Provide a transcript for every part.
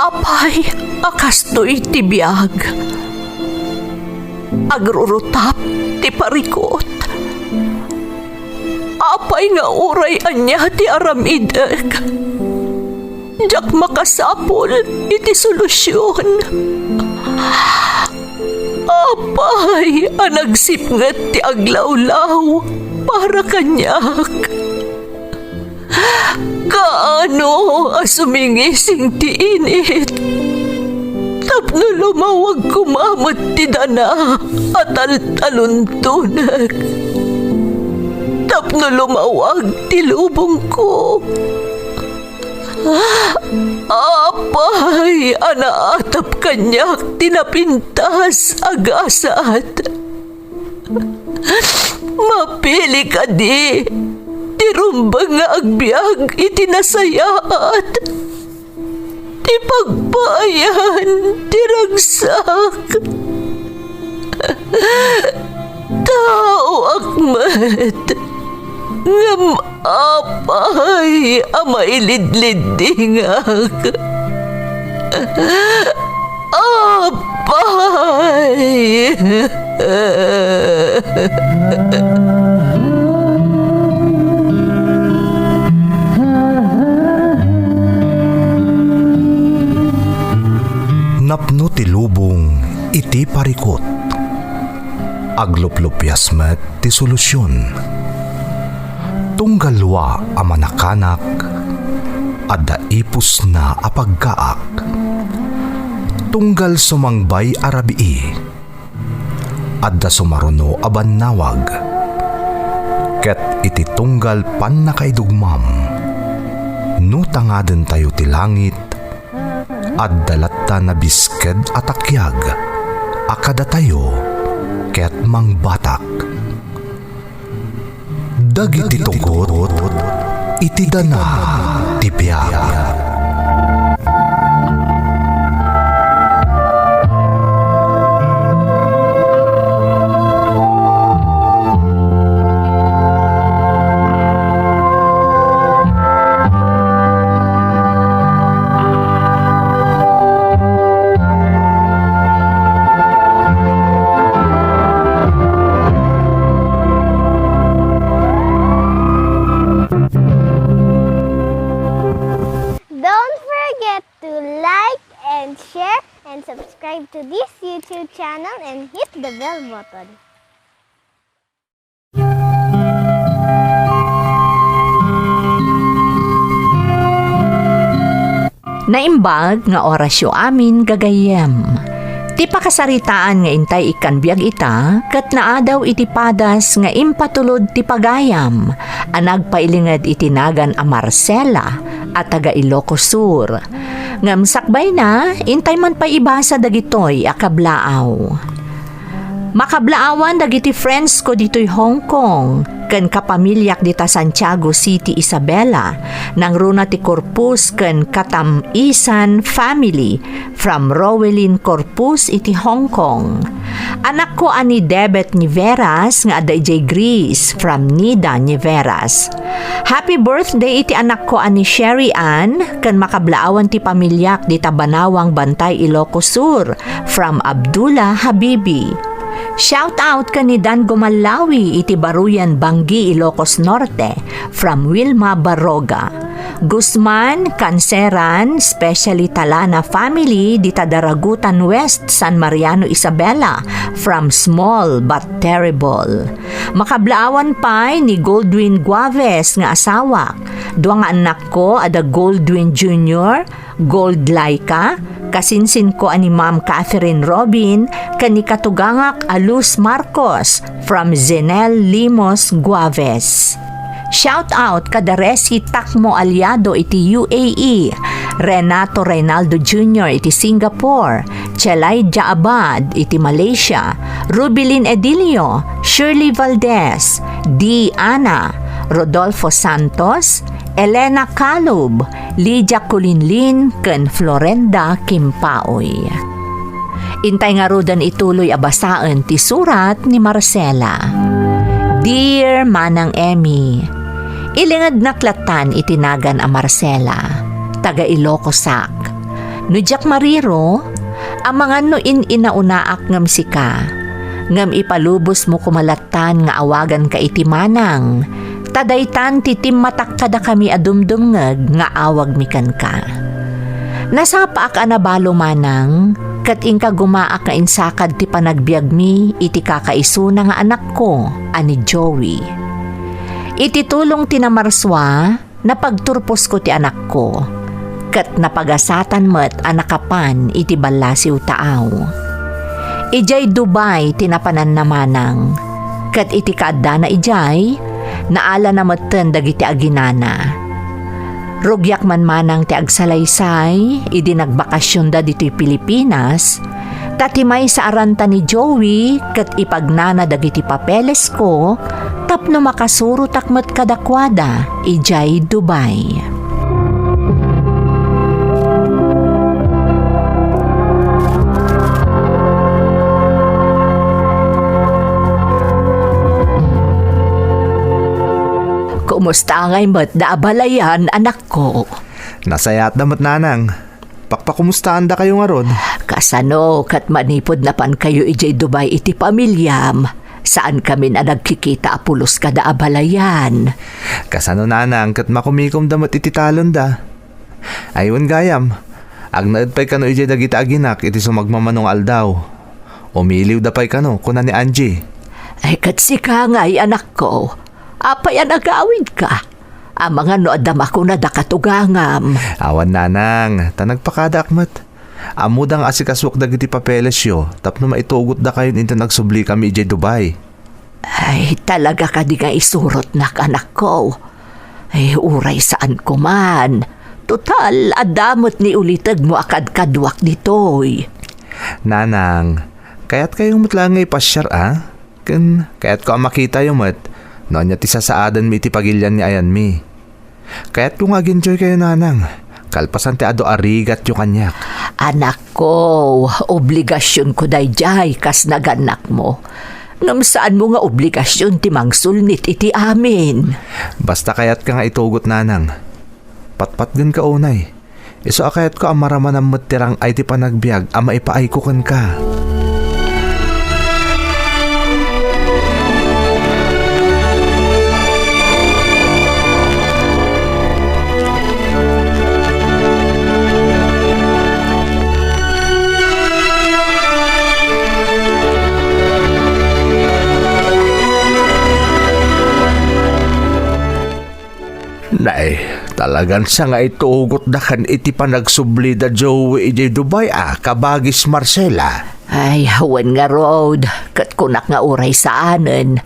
Apay, akastoy ti biyag. Agrurutap ti parikot. Apay nga uray anya ti aramideg. Jak makasapol iti solusyon. Apay, anagsipnget ti aglawlaw para kanyak. Kaano asumingising ti init. Tapno lumawag kumamot ti dana at taluntunag. Tapno lumawag ti lubong ko. Apay, anaatap kanyak tinapintas agasat. Mapili ka di, tirumbang nga agbyag itinasayaat. Ti pagbayan, tiragsak. Tao akmat, ngam apay amailidlidingak. Apay. Napno ti lubong iti parikot. Agluplupyas met ti solusyon. Tunggalwa a manakanak, adda ipus na apagkaak. Tunggal sumangbay arabii, adda sumaruno abannawag. Ket iti tunggal pan nakaidugmam, no tangaden tayo ti langit, adda latta na bisked atakyag, akada tayo, ket mangbatak. Dagiti tugot, iti dana ti biag. Subscribe to this YouTube channel and hit the bell button. Naimbag nga orasyo amin gagayem. Ti pakasaritaan nga intay ikan biag ita, kat naadaw iti padas nga impatulod ti pagayam, anag pailingad itinagan a Marcela at taga Ilocos Sur. Ngam sakbay na, intay man pa ibasa dagitoy akablaaw. Makablaawan dagiti friends ko dito'y Hong Kong, ken kapamilyak dita Santiago City, Isabela, nang runa ti Corpus ken Katamisan family from Rowelin Corpus iti Hong Kong. Anak ko ani Debet Niveras nga aday jay Greece from Nida Niveras. Happy birthday iti anak ko ani Sherry Ann ken makablaawan ti pamilyak dita Banawang Bantay, Ilocos Sur from Abdullah Habibi. Shout out ka ni Dan Gumalawi iti Baruyan, Banggi, Ilocos Norte from Wilma Baroga. Guzman, Canceran, especially Talana family dita Daragutan West, San Mariano, Isabela from Small but Terrible. Makablaawan pa ni Goldwyn Guaves nga asawa. Dua nga anak ko ada Goldwyn Jr., Gold Laika, kasinsin ko ani Ma'am Catherine Robin, kani katugangak Alus Marcos from Zenel Limos Guaves. Shout out kada Resi Takmo Aliado iti UAE, Renato Reynaldo Jr. iti Singapore, Chelay Jaabad iti Malaysia, Rubilin Edilio, Shirley Valdez, D. Ana, Rodolfo Santos, Elena Calub, Lydia Kulinlin, ken Florenda Kimpaoy. Intay nga rodan ituloy abasaan ti surat ni Marcela. Dear Manang Emmy, ilingad naklatan itinagan a Marcela, taga Ilocos Sac. Nujak mariro, ang mga no inaunaak ngam sika, ngam ipalubos mo kumalatan nga awagan ka iti manang, tadaytan titim matak kada kami adumdumngeg nga awag mikan ka. Nasapa ka na balo manang, kat inka gumaak nga insakad ti panagbiag mi iti kakaisuna nga anak ko, ani Joey. Iti tulong tinamarswa, napagturpos ko ti anak ko, kat napagasatan met anakapan iti balasiw taaw. Ijay Dubai tinapanan namanang, kat iti kaadda na ijay, naala na meten dagiti aginana. Rugyak man manang ti agsalaysay, idi nagbakasyon da dito'y Pilipinas, tatimay sa aranta ni Joey, kat ipagnana dagiti papeles ko, tapno makasuro takmet kadakwada, ijay Dubai. Kumusta ngay mat da abalayan, anak ko? Nasayat damat nanang. Pakpakumustahan da kayo nga ron? Kasano kat manipod na pan kayo ijay Dubai iti pamilyam. Saan kami na nagkikita apulos kada abalayan? Kasano nanang kat makumikom damat iti talon da. Ayun gayam. Ag naadpay kano ijay dagita aginak iti sumagmamanong aldaw. Umiliw da pay kano kuna ni Angie. Ay kat sika ngay, anak ko. Apay ang agawid ka. Ang mga noadam ako na dakatugangam. Awan nanang, tanagpakada akmat. Amudang asikaswak dagiti papeles yo, tapno maitugot da kayo into nagsubli kami ijay Dubai. Ay, talaga ka di nga isurot na anak ko. Ay, uray saan ko man. Total, adamot ni ulitag mo akad kadwak ditoy. Nanang, kaya't kayong matlang ngay pasyar kaya't ko ang makita yung mat. Noon niya ti sasaadan mi iti pagilyan ni ayan mi. Kaya't kung ag-enjoy kayo nanang, kalpasan ti ado arigat yung kanyak. Anak ko, obligasyon ko dayjay kas naganak mo. Ngam saan mo nga obligasyon ti mangsulnit iti amin. Basta kaya't ka nga itugot nanang. Patpatgan ka unay. Iso akayat ko ang maraman ang matirang ay ti panagbiag ang maipaaykukan ka. Nay, talagan sa nga ituugot na kan iti panagsubli da Joey iti Dubai kabagis Marcela. Ay, hawan nga road, kat kunak nga uray saanen.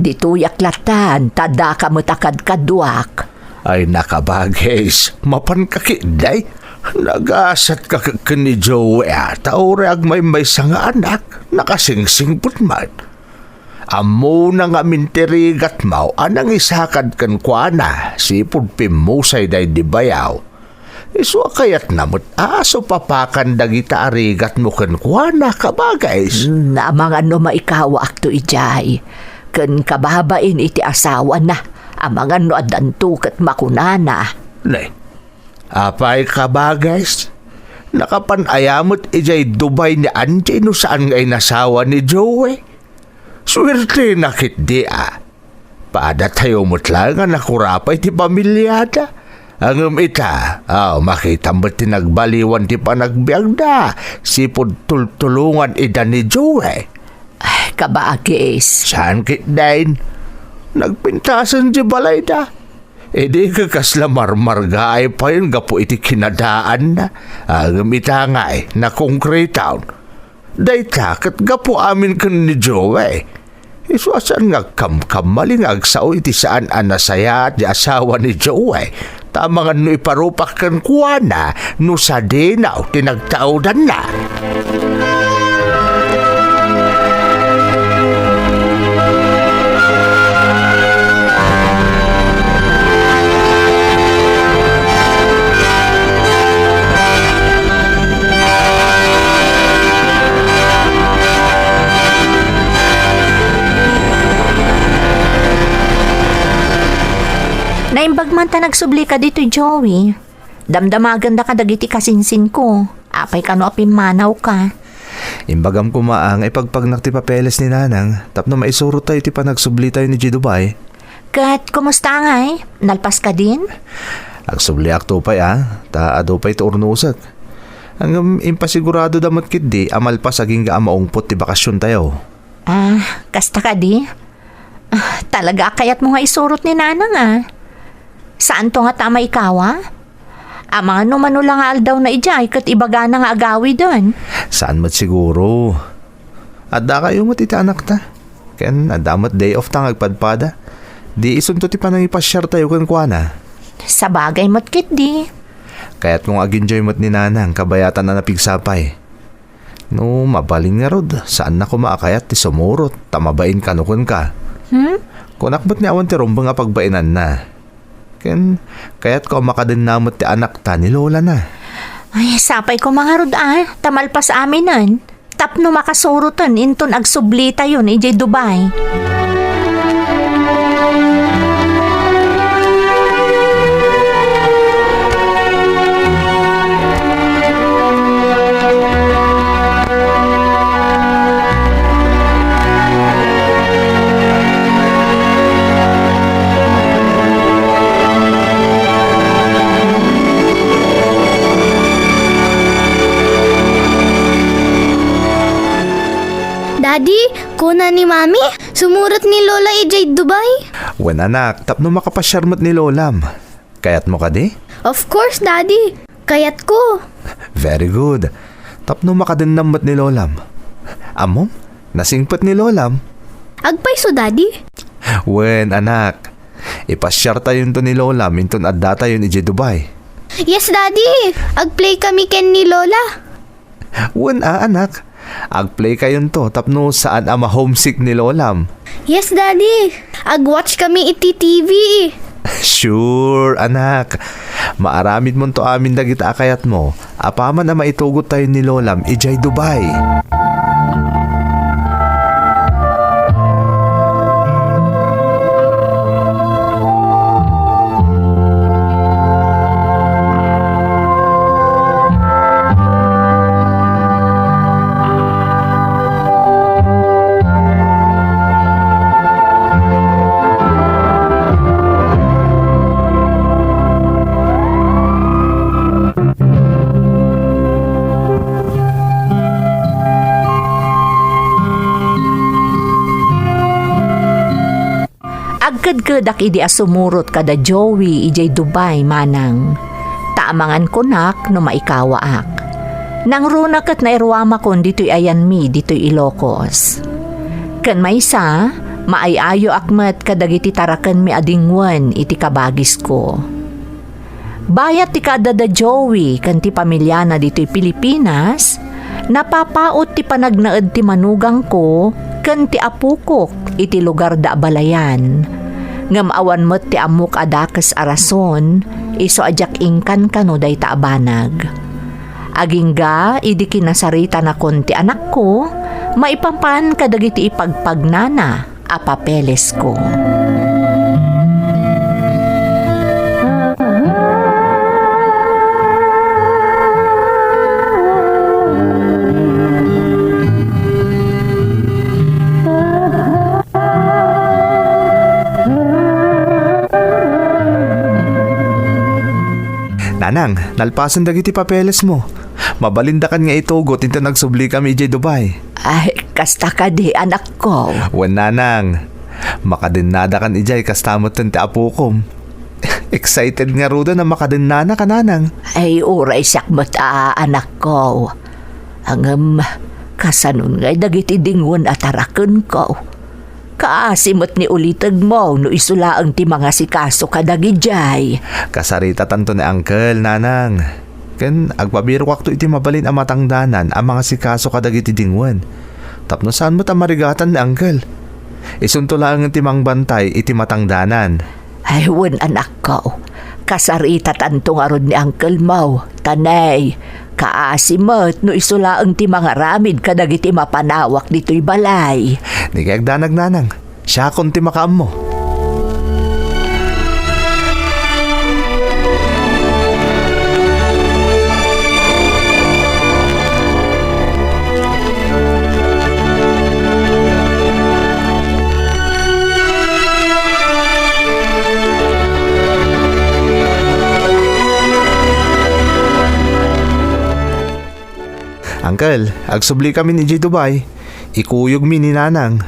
Dituyak latan, tada ka matakad kadwak. Ay nakabagis, mapan kakiday. Nagasat ka ni Joey taurag may nga anak, nakasingsing putman. Amo na nga mintirigat mau anang isakad kan kuana sipud pimusay day di bayaw. Iso kayat namot aso papakan dagita arigat mo kan kuana kabagays. Na mga no maikawa akto ijay. Kan kababain iti asawa na. Ang mga no adantukat makunana. Nay, apay kabagays? Nakapanayamot ijay Dubai ni Angie no saan ngay nasawa ni Joey? Swerte nakit di Paada tayo mutla nga nakurapay ti pamilyada. Ang ita, makita mo tinagbaliwan ti panagbiag da. Sipod tultulungan ida ni Joey. Ay, kabagis. Saan kit dain? Nagpintasan di balay da. E di kakasla marmarga ay pa yun gapo iti kinadaan na. Ang ita nga na concrete town. Dayta kat gapo amin kan ni Joey. Isuasan nga kam-malingag sao iti saan anasaya at di asawa ni Joey. Tamangan no iparupak kan kuwana no sa dinaw tinagtaudan na. Naimbag man ta nagsubli ka dito, Joey. Damdamagan da ka dagiti kasinsin ko. Apay ka no apimanaw ka. Imbagam ko maang ipagpagnak ti papeles ni nanang tapno maisurot tayo ti panagsubli tayo ni Jidubay. Kat, kumusta nga eh? Nalpas ka din? Agsubli akto pa ta ado pa ito urnusak. Ang impasigurado damot kit di amal pa saging ga amaungpot ti bakasyon tayo. Kasta ka di? Talaga kayat mo nga isurot ni nanang Saan to nga tama ikaw Ang mga numano lang aldaw na ijay kat ibaga na nga agawi doon. Saan mat siguro? Adda kayo mat iti anak ta. Ken adamat day off ta ngagpadpada. Di isunto ti panang ipasyar tayo kan kuana. Sa bagay mo't kit di. Kaya't kung ag-enjoy mo't ni nanang kabayatan na napigsapay. No, mabaling nga rod. Saan na ko maakayat ti sumurot? Tamabain kanukon ka. Kunak mo't ni awan ti rumbang nga pagbainan na. Ken, kaya't ko makadin namot ti anak ta ni Lola na. Ay, sapay ko mga rod tamalpas amin nun. Tapno makasurutan inton agsubli tayo ni J. Dubai. Daddy, kuna ni Mami, sumurot ni Lola EJ Dubai. Wen anak, tapno makapasyarmat ni Lolam. Kayat mo ka di? Of course, Daddy. Kayat ko. Very good. Tapno makadinammat ni Lolam. Amom, nasingpat ni Lolam. Agpaiso, Daddy. Wen anak, ipasyar tayo to ni Lolam inton adda tayo ni Dubai. Yes, Daddy. Agplay kami ken ni Lola. Wen anak, agplay kayon to tapno saan ama homesick ni Lolam. Yes, Daddy. Agwatch kami iti TV. Sure, anak. Maaramid mo to amin dagita akayat mo. Apaman na maitugot tayo ni Lolam, ijay Dubai. Agkad-kadak idi asumurot kada Joey ijay Dubai manang. Taamangan kunak no maikawaak. Nang runak at nairwama kon dito'y ayan mi dito'y Ilocos. Kan maysa, maayayo akmat kadagiti tarakan mi adingwan iti kabagis ko. Bayat ti kada da Joey kan ti pamilya na dito'y Pilipinas, napapaot ti panagnaed ti manugang ko kan ti apukok iti lugar da balayan. Ngam awan mo't ti amok adakas arason, iso ajak ingkan kano day taabanag. Agingga, idi kinasarita na kon ti anak ko, maipampan kadagiti ipagpagnana a papeles ko. Nanang, nalpasan dagiti papeles mo. Mabalindakan nga itugot into nagsubli kami ijay Dubai. Ay, kasta ka di anak ko. Wen nanang, makadinnada kan ijay kastamot ten ti apukom. Excited nga ruda na makadinnana ka nanang. Ay, uray sakmat anak ko. Angam, kasanon ngay dagiti dingon at araken ko. Kaasimot ni ulitag mo no isula ang ti mga sikaso kadagijay. Kasarita tanto ni Uncle, nanang. Ken agpabiro wakto iti mabalin ang matangdanan ang mga sikaso kadagiti dingwan. Tapno saan mo tamarigatan ni Uncle? Isunto lang ti mangbantay iti matangdanan. Ay, wen anak ko. Kasarita tanto nga rod ni Uncle mo. Tanay, kaasimot no isula ang ti mga ramid kadagiti mapanawak dito'y balay. Di kayag danag nanang. Siya kon ti makaam mo. Uncle, agsubli kami ni J. Dubai. Ikuyog mi ni nanang.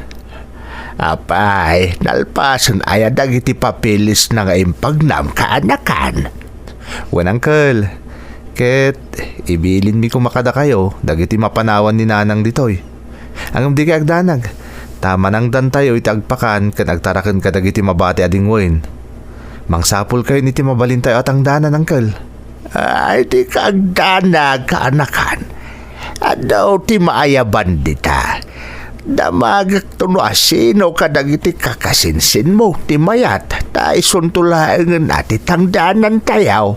Apay, nalpasan aya dagiti papilis na nga impagnam kaanakan. Wan uncle, ket ibilin mi kumakada kayo, dagiti mapanawan ni nanang ditoy. Ang di kay agdanag, tama nang dan tayo iti agpakan ken agtaraken ka dagiti mabati ading wen. Mangsapol kayo niti mabalin tayo at ang danan uncle. Ay, di kaagdanag kaanakan. Adaw ti maayaban dita. Damagak tuno asino kadagiti kakasinsin mo ti mayat ta isuntulaengen ati tangdanan tayaw.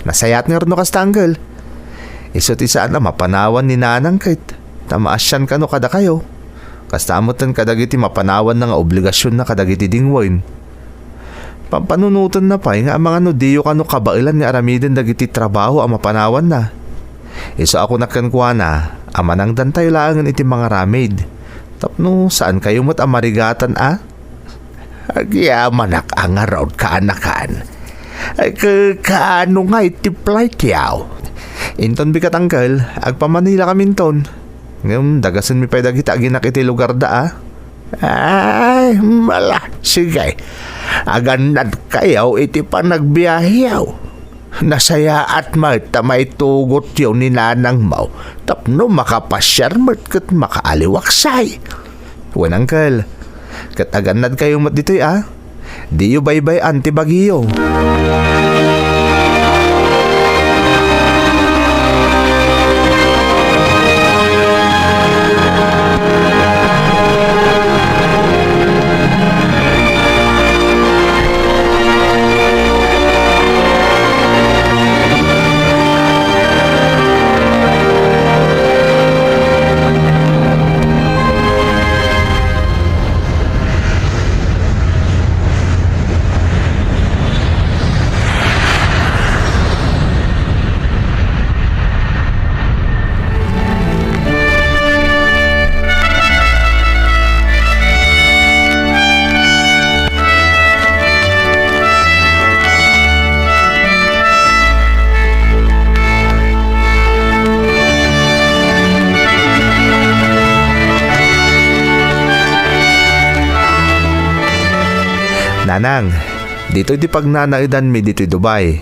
Nasayat nga rin no kastanggal. Isot isa na mapanawan ni nanang kit. Tamaasyan ka no kada kayo. Kastamotan kadagiti mapanawan na nga obligasyon na kadagiti dingwain. Pampanunutan na pa nga ang mga nudiyo ka no kabailan nga aramiden dagiti trabaho ang mapanawan na. Iso ako nakankwa na, amanang dantay laangan iti mga ramid. Tapno, saan kayo mo't amarigatan Agyamanak ang araw kaanakan. Ay kaano nga iti flight yaw. Inton bikat angkel, agpamanila kaminton. Ngayon, dagasan mi pa'y dagita aginak iti lugar da Ay, mala, sige. Aganad kayaw iti panagbiyahiyaw. Nasaya at may tugot yaw ni nanang mau. Tapno makapasyar mo't kat makaaliwaksay. Wan angkel, kat aganad kayo mat dito'y Di yu baybay anti bagiyo. Nanang, dito di pagnanaidan mi dito'y Dubai.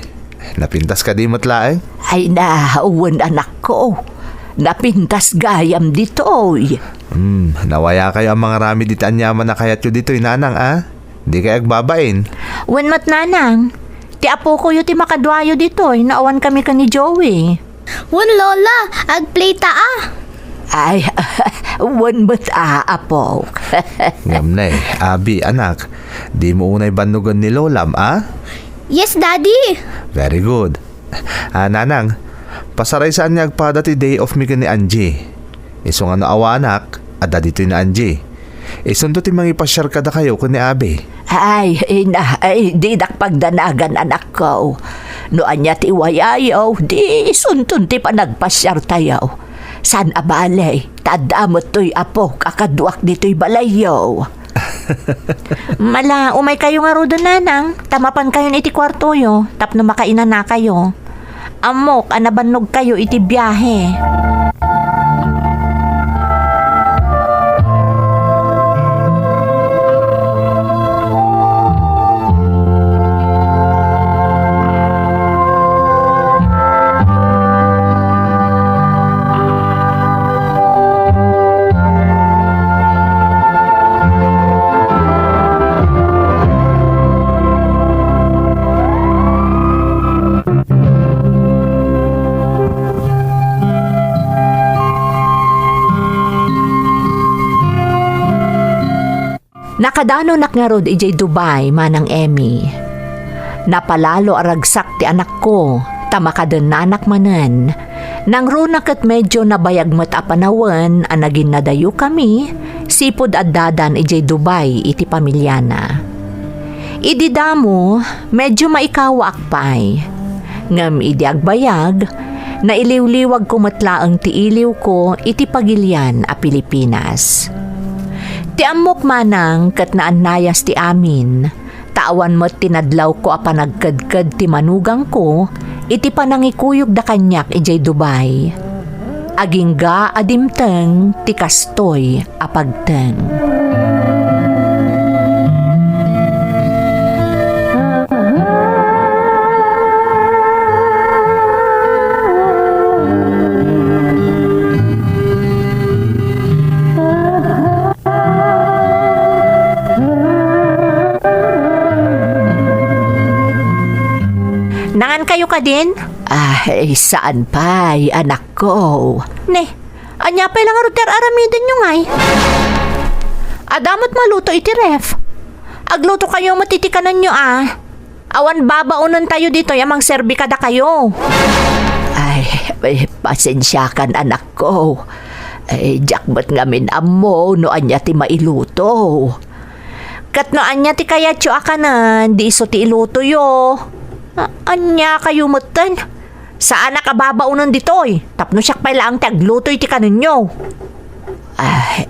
Napintas ka di matlaeng? Ay nahawan anak ko. Napintas gayam ditoy. Nawaya kayo ang mga rami dito anyaman na kayat yu dito'y nanang Di kayo agbabain. Wen mat nanang, ti apo ko yu ti makadwayo ditoy. Naawan kami ka ni Joey. Wan lola, agplay ta Ay, wen mat apo. Ngam na Abi, anak. Di mo unay banugan ni Lolam, Yes, Daddy. Very good. Nanang, pasaray saan niya agpada ti day off mi ni Angie. Iso nga naawa anak, ada dito ni Angie. Isunto ti mangipasyar kada kayo kun ni Abi. Ay, di pagdanagan anak ko. No anya ti wayayaw, di suntun ti panagpasyar tayaw. San abalay, tadamot to'y apo, kakaduak dito'y balayaw. Mala, umay kayo nga rodo nanang. Tamapan kayo iti kwarto yo. Tapno makainan na kayo. Amok, anabanog kayo iti biyahe. Nakadano nak nga rod ijay Dubai manang Emmy. Napalalo aragsak ti anak ko, tamakaden nanak manen. Nang runak at medyo nabayag mat apanawan, anagin nadayo kami, sipod at dadan ijay Dubai iti pamilyana. Ididamo, medyo maikawa akpay. Ngam idi agbayag, na iliw-liwag ko matlaang ti iliw ko iti pagilian a Pilipinas. Ti amok manang kat naannayas ti amin, tawan mo't tinadlaw ko a panagkadkad ti manugang ko, iti panangikuyog da kanyak ijay Dubai. Agingga adimteng ti kastoy apagteng. Nangan kayo ka din? Ay, saan pa, anak ko? Ne, anya pa lang aruter aramidin nyo ngay. Adamot maluto iti ref. Agluto kayo matitikanan nyo Awan babaunan tayo dito, yamang serbi kada kayo. Ay, pasensya kan anak ko. Ay, jakmat ngamin amo, no anya ti mailuto. Kat no anya ti kayatyo akanan, di iso ti iluto yo. Anya kayo mutan? Saan nakababaunan ditoy? Tapno siyak pala ang taglutoy ti kanin nyo. Ay,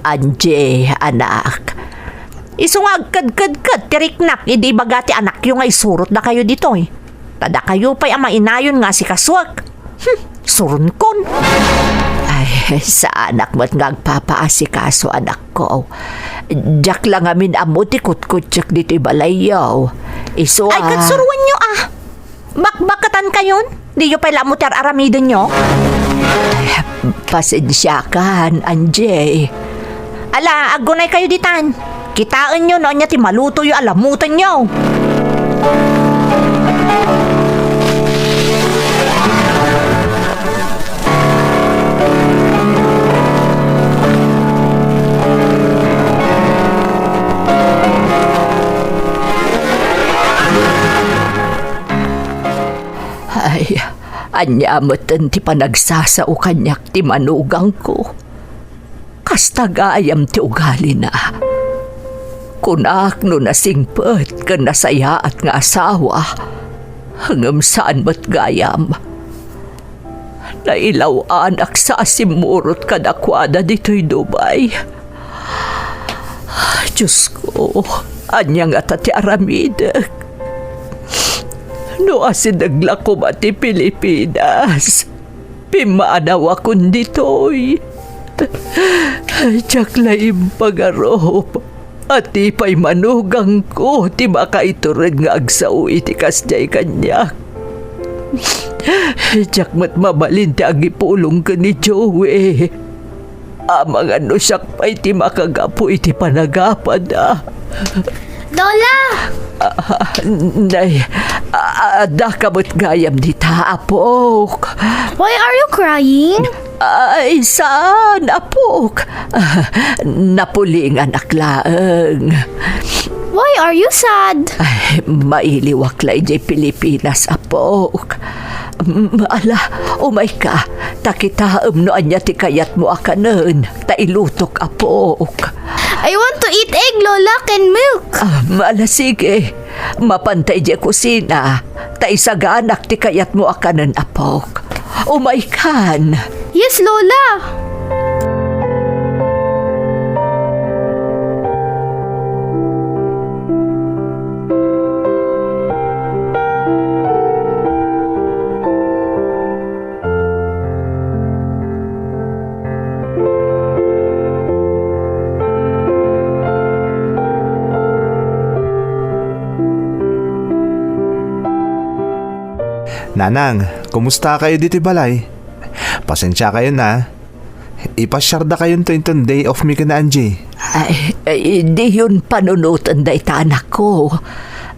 Anje, anak. Isungag kad tiriknak, hindi bagati anak yung ay surot na kayo ditoy. Tada kayo pa'y ama inayon nga si kaswag. Surun kon. Ay, sa anak mo't ngagpapaasikaso anak ko. Diyak lang amin amuti kutkutsak dito'y balayaw. Ay, katsuruan nyo Bakbakatan kayon? Di nyo pala mutar aramidin nyo? Ay, pasensya kan, Anje. Ala, agunay kayo ditan. Kitaan nyo noon niya ti maluto yung alamutan nyo. Ay, anyamatan ti panagsasao kanyak ti manugang ko. Kastagayam ti ugali na. Kunak no nasingpet kan nasaya at nga asawa. Hangam saan ba't gayam? Nailaw anak sa asimurot kadakwada dito'y Dubai. Diyos ko, anyang at ti aramidak. No asin naglako mati Pilipinas. Pimanaw akong ditoy. Tiyak laim pagarop. At ipay manugang ko. Ti makaiturin nga agsaw iti kasjay kanyak. Tiyak mat mabalin ti agipulong ka ni Joey. Amang ano siyak pa'y ti makagapo iti panagapad Lola! Nay, da kabot gayam di taapok. Why are you crying? Ay, saan, apok? Napuling anak laeng. Why are you sad? Ay, mailiwaklay di Pilipinas, apok. Ala, umay ka. Takitaam no anya ti kayat mo akanen. Tailutok, apok. I want to eat egg, Lola, and milk. Mala, sige. Mapantay di kusina. Taisaganak ti kayat mo akanen, apok. Umay kan. Yes, Lola. Nanang, kumusta kayo dito balay? Pasensya kayo na. Ipasyarda kayo to itong day off mi ka na, Angie. Ay, di yun panunutan da ita anak ko.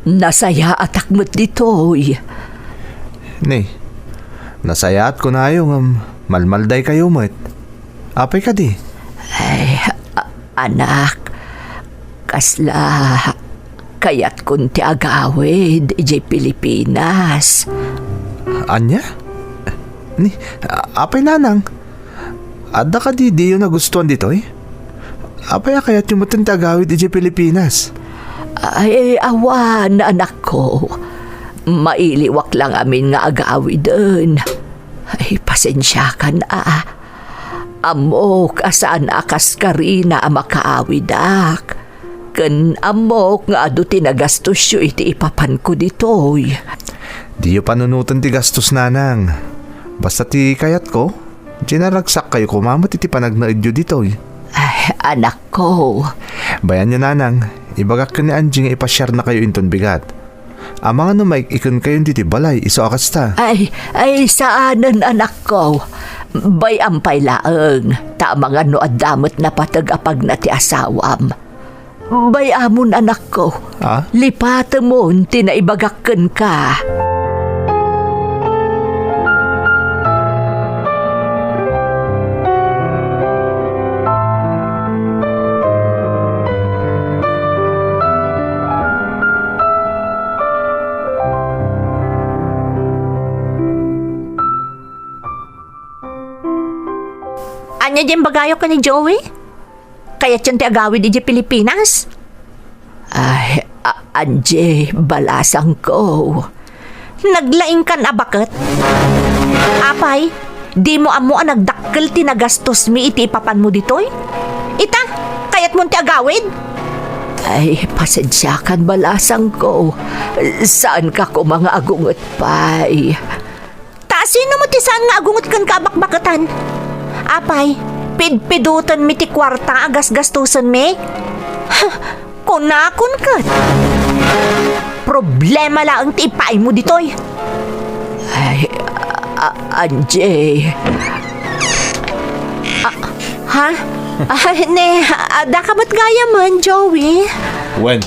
Nasaya at akmat ditoy. Ne, nasayaat ko na yung malmalday kayo mo't. Apay ka di? Ay, anak, kasla, kayat kunti agawid, ijay Pilipinas. Anya? Ni, apay nanang. Ada ka di yung nagustuhan dito eh? Apay kayat yung matang tagawid ijay Pilipinas? Ay, awan, anak ko. Mailiwak lang amin nga agawid dun. Ay, pasensya ka na. Amok, asaan akas ka rin na makaawidak. Kan amok nga ado tinagastos yu iti ipapan ko ditoy. Di yung panunutan ti gastos nanang. Basta ti kayat ko, Ginaragsak kayo kumamot iti panagnaidyo dito. Ay, anak ko. Bayan niya nanang, ibagak ka ni Angie nga ipasyar na kayo inton bigat. Ang mga numay ikon kayo diti balay, iso akasta. Ay, saanan anak ko. Bayampay laeng, tamang ano adamot na patag-apag na ti asawam. Bayamon anak ko. Ha? Lipata mo, tinaibagakken ka. Anya dyan bagayo ka ni Joey? Kaya tiyan ti agawid di Pilipinas? Ay, Anje, balasang ko. Naglaing kan abakit? Apay, di mo amo ang nagdakkel ti nagastos mi iti ipapan mo ditoy? Ita, kayat mo ti agawid? Ay, pasadyakan balasang ko. Saan ka ko mga agungot pay? Sino mo ti saan nga agungot kan kabakbakatan? Apay, pidpidutan mi ti kwarta agas gastusan mi? Kunakon kat. Problema lang ti ipay mo ditoy. Ay, Anjay. Ha? Da ka ba't gaya man, Joey? Wen,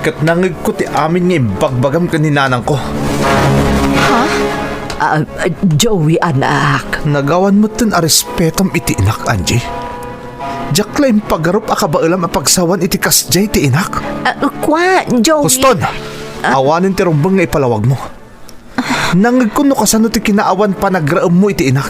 kat nangig ko ti amin nga ibagbagam ka ni nanang ko. Ha? Joey, anak. Nagawan mo tin a respetam iti inak, Angie. Diyak lang pagarup akabailam apagsawan iti kasjay ti inak. Kwa, Joey. Kuston, awanin ti rumbang nga ipalawag mo. Nangig ko no kasano ti kinaawan pa nagraam mo iti inak.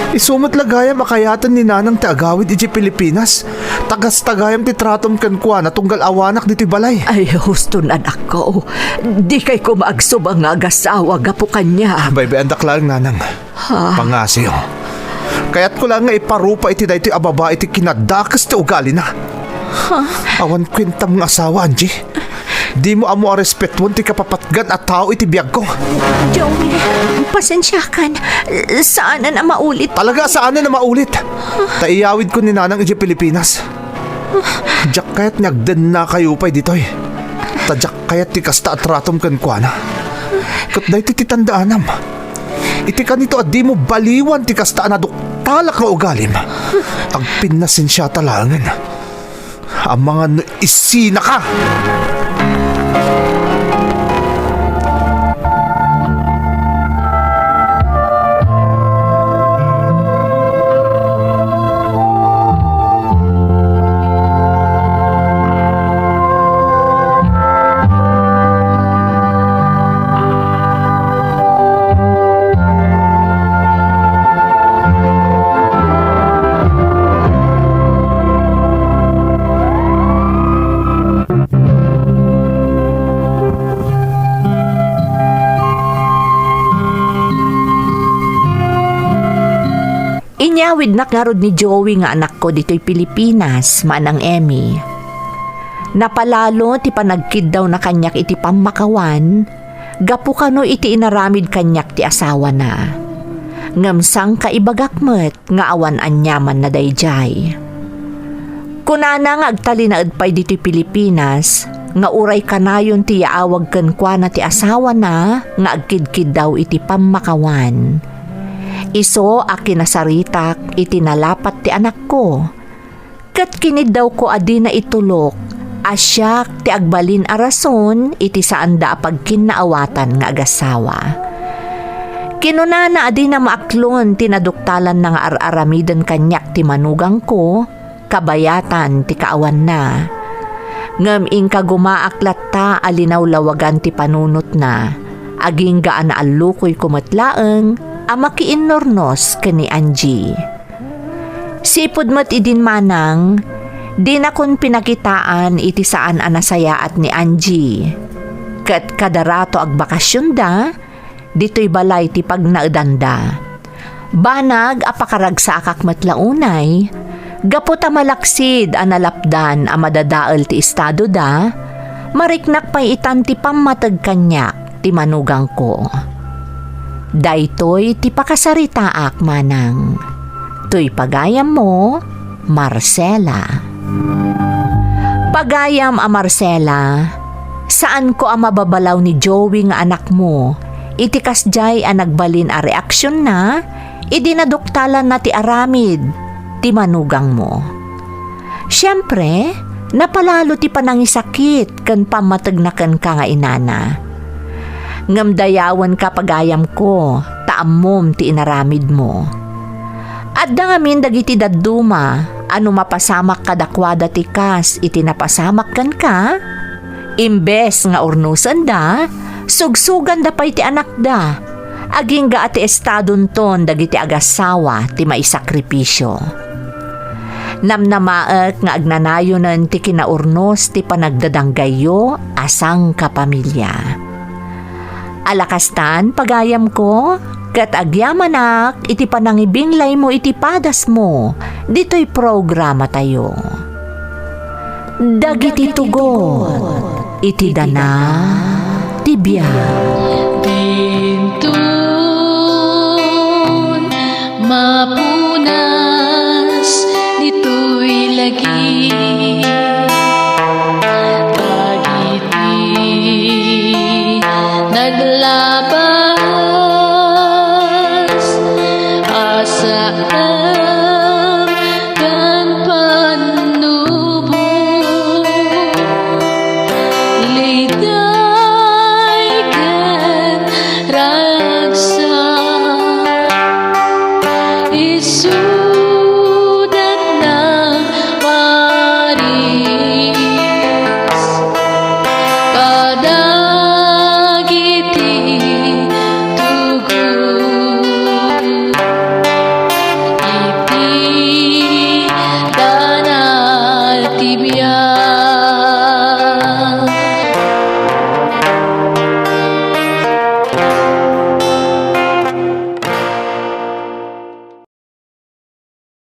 Isumot lagaya makayatan ni nanang ti agawid iti Pilipinas. Tagas-tagayam ti tratom kan kwa na tunggal awanak diti balay. Ay, huston anak ko. Di kay ko maagsubang nga agasawa gapo kanya. Bay, andak lang nanang. Pangasiyo. Kaya't ko lang nga iparupa iti dahito ababa iti kinadakas ti ugali na. Awan kwintam nga asawa, Angie. Di mo amo a respetuan ti kapapatgan at tao iti biyag ko. Joey, pasensyakan. Saan na maulit? Talaga saan na maulit? Taiyawid ko ni nanang iti Pilipinas. Diyak kaya't nyagden na kayo pa'y ditoy. Tadyak kaya't ti kasta at ratom kan kwa na. Kat dahi ti titandaanam. Iti ka nito at di mo baliwan ti kasta na duktalak na ugalim. Ang pinasin siya talangan. Ang mga isina ka! Inyawid na karod ni Joey nga anak ko dito'y Pilipinas, manang Emmy. Napalalo ti panagkid daw na kanyak iti pamakawan, gapu kano iti inaramid kanyak ti asawa na. Ngamsang kaibagakmet nga awan anyaman na dayjay. Kunana nga agtalinaad pa'y dito'y Pilipinas, nga uray kanayon ti yaawag kan kwa na ti asawa na, nga agkidkid daw iti pamakawan. Iso akinasaritak itinalapat ti anak ko. Kat kinid daw ko adi na itulok, asyak ti agbalin arason iti saan da pagkinaawatan nga agasawa. Kinunana adi na maaklon tinaduktalan na nga ar-aramiden kanyak ti manugang ko, kabayatan ti kaawan na. Ngam inka gumaaklat ta alinaw lawagan ti panunot na, aging gaan na alukoy kumatlaeng, ama kiinnornos kani Angie. Sipod mat idin manang, di na kon pinakitaan iti saan anasayaat ni Angie. Kat kadarato ag bakasyon da, dito'y balay ti pagnaedanda. Banag apakaragsaakak matlaunay, gaputa malaksid analapdan a madadael ti estado da, mariknak pa'y itan ti pamatag kanyak ti manugang ko. Daytoy ti pakasaritaak manang. Tuy pagayam mo, Marcela. Pagayam a Marcela, saan ko ang mababalaw ni Joey nga anak mo? Iti kasjay a nagbalin a reaksyon na, idinaduktalan na ti aramid, ti manugang mo. Siyempre, napalalo ti panangisakit kan pamatagnakan ka nga inana. Ngamdayawan ka pagayam ko, taamom ti inaramid mo. At dangamin dagiti dadduma, ano mapasamak kadakwada ti kas iti napasamak kan ka? Imbes nga urnusan da, sugsugan da pa iti anak da. Aging ga ati estadon ton dagiti agasawa ti maisakripisyo. Namnamaek nga agnanayonan ti kinaurnos ti panagdadanggayo asang kapamilya. Alakastan pagayam ko, kat agyamanak iti panangibinglay mo iti padas mo, dito'y programa tayo. Dagiti tugon, iti dana, tibiyag. Dintun mapunas dito'y lagi dagiti naglaban